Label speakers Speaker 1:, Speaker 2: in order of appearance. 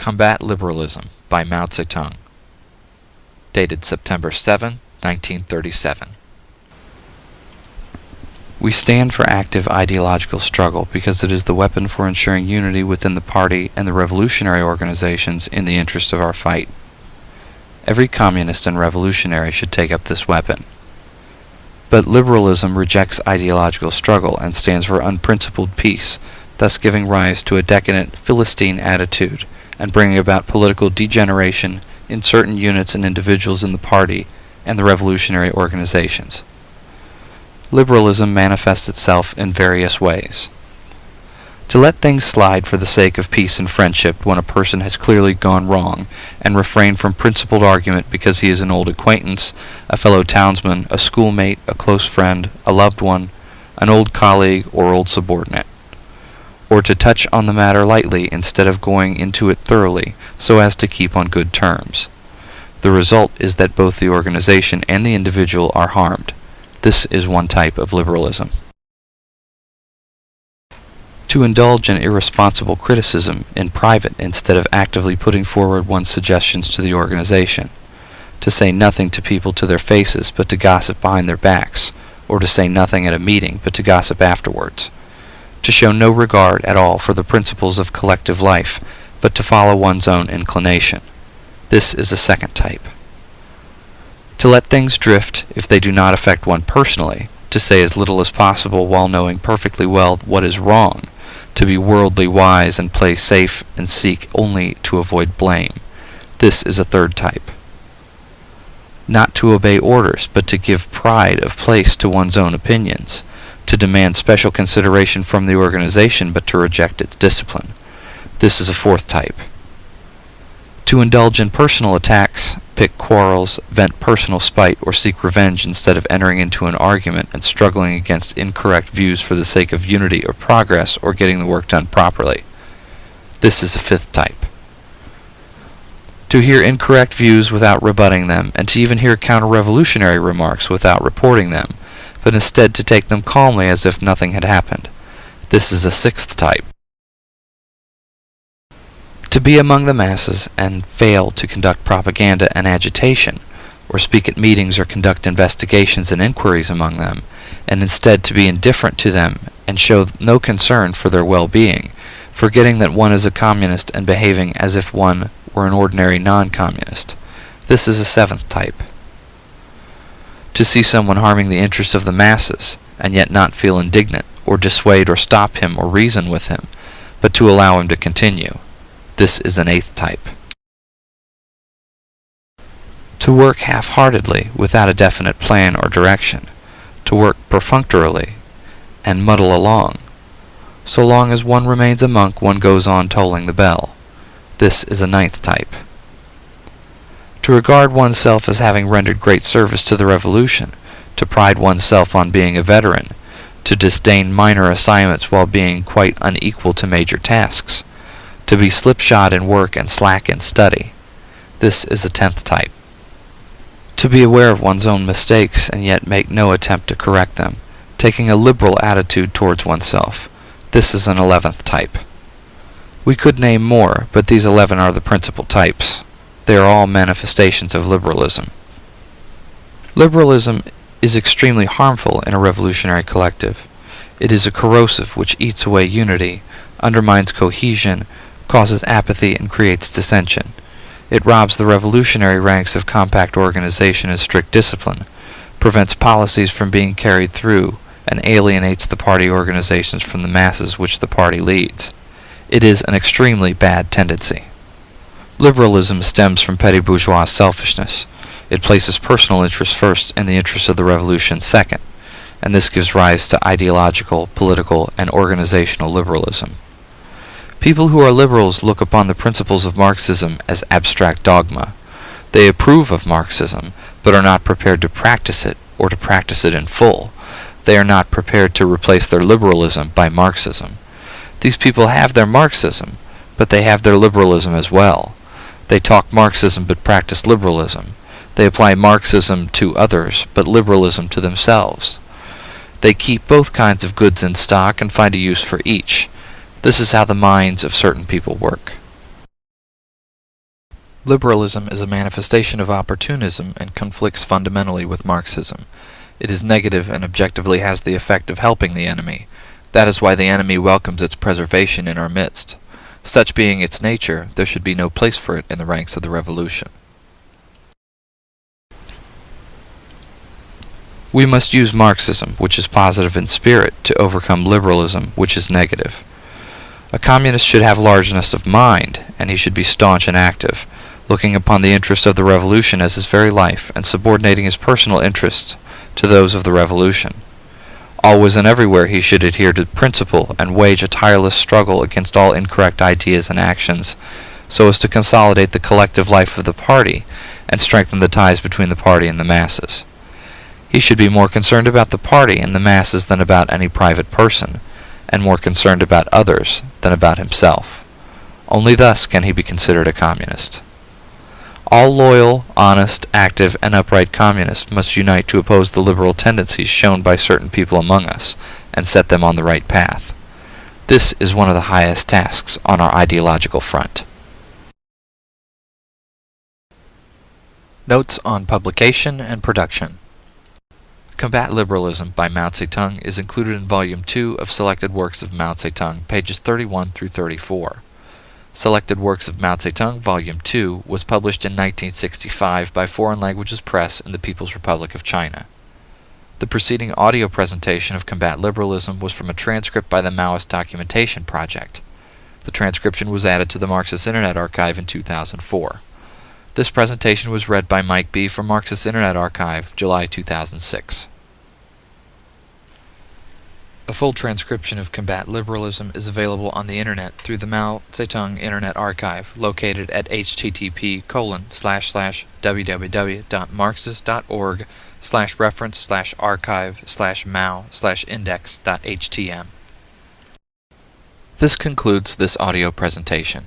Speaker 1: Combat Liberalism by Mao Zedong. Dated September 7, 1937. We stand for active ideological struggle because it is the weapon for ensuring unity within the party and the revolutionary organizations in the interest of our fight. Every communist and revolutionary should take up this weapon. But liberalism rejects ideological struggle and stands for unprincipled peace, thus giving rise to a decadent Philistine attitude and bringing about political degeneration in certain units and individuals in the party and the revolutionary organizations. Liberalism manifests itself in various ways. To let things slide for the sake of peace and friendship when a person has clearly gone wrong, and refrain from principled argument because he is an old acquaintance, a fellow townsman, a schoolmate, a close friend, a loved one, an old colleague, or old subordinate. Or to touch on the matter lightly instead of going into it thoroughly, so as to keep on good terms. The result is that both the organization and the individual are harmed. This is one type of liberalism. To indulge in irresponsible criticism in private instead of actively putting forward one's suggestions to the organization. To say nothing to people to their faces but to gossip behind their backs, or to say nothing at a meeting but to gossip afterwards. To show no regard at all for the principles of collective life, but to follow one's own inclination. This is a second type. To let things drift if they do not affect one personally, to say as little as possible while knowing perfectly well what is wrong, to be worldly wise and play safe and seek only to avoid blame. This is a third type. Not to obey orders, but to give pride of place to one's own opinions, to demand special consideration from the organization but to reject its discipline. This is a fourth type. To indulge in personal attacks, pick quarrels, vent personal spite, or seek revenge instead of entering into an argument and struggling against incorrect views for the sake of unity or progress or getting the work done properly. This is a fifth type. To hear incorrect views without rebutting them, and to even hear counter-revolutionary remarks without reporting them, but instead to take them calmly as if nothing had happened. This is a sixth type. To be among the masses and fail to conduct propaganda and agitation, or speak at meetings or conduct investigations and inquiries among them, and instead to be indifferent to them and show no concern for their well-being, forgetting that one is a communist and behaving as if one were an ordinary non-communist. This is a seventh type. To see someone harming the interests of the masses, and yet not feel indignant, or dissuade or stop him or reason with him, but to allow him to continue. This is an eighth type. To work half-heartedly without a definite plan or direction, to work perfunctorily and muddle along. So long as one remains a monk, one goes on tolling the bell. This is a ninth type. To regard oneself as having rendered great service to the revolution, to pride oneself on being a veteran, to disdain minor assignments while being quite unequal to major tasks, to be slipshod in work and slack in study. This is a 10th type. To be aware of one's own mistakes and yet make no attempt to correct them, taking a liberal attitude towards oneself. This is an 11th type. We could name more, but these 11 are the principal types. They are all manifestations of liberalism. Liberalism is extremely harmful in a revolutionary collective. It is a corrosive which eats away unity, undermines cohesion, causes apathy, and creates dissension. It robs the revolutionary ranks of compact organization and strict discipline, prevents policies from being carried through, and alienates the party organizations from the masses which the party leads. It is an extremely bad tendency. Liberalism stems from petty bourgeois selfishness. It places personal interests first and the interests of the revolution second, and this gives rise to ideological, political, and organizational liberalism. People who are liberals look upon the principles of Marxism as abstract dogma. They approve of Marxism, but are not prepared to practice it or to practice it in full. They are not prepared to replace their liberalism by Marxism. These people have their Marxism, but they have their liberalism as well. They talk Marxism but practice liberalism. They apply Marxism to others, but liberalism to themselves. They keep both kinds of goods in stock and find a use for each. This is how the minds of certain people work. Liberalism is a manifestation of opportunism and conflicts fundamentally with Marxism. It is negative and objectively has the effect of helping the enemy. That is why the enemy welcomes its preservation in our midst. Such being its nature, there should be no place for it in the ranks of the revolution. We must use Marxism, which is positive in spirit, to overcome liberalism, which is negative. A communist should have largeness of mind, and he should be staunch and active, looking upon the interests of the revolution as his very life, and subordinating his personal interests to those of the revolution. Always and everywhere he should adhere to principle and wage a tireless struggle against all incorrect ideas and actions, so as to consolidate the collective life of the party and strengthen the ties between the party and the masses. He should be more concerned about the party and the masses than about any private person, and more concerned about others than about himself. Only thus can he be considered a communist. All loyal, honest, active, and upright communists must unite to oppose the liberal tendencies shown by certain people among us, and set them on the right path. This is one of the highest tasks on our ideological front. Notes on publication and production. Combat Liberalism by Mao Zedong is included in Volume 2 of Selected Works of Mao Zedong, pages 31 through 34. Selected Works of Mao Zedong, Volume 2, was published in 1965 by Foreign Languages Press in the People's Republic of China. The preceding audio presentation of Combat Liberalism was from a transcript by the Maoist Documentation Project. The transcription was added to the Marxist Internet Archive in 2004. This presentation was read by Mike B. from Marxist Internet Archive, July 2006. A full transcription of Combat Liberalism is available on the Internet through the Mao Zedong Internet Archive, located at http://www.marxist.org/reference/archive/mao/index.htm. This concludes this audio presentation.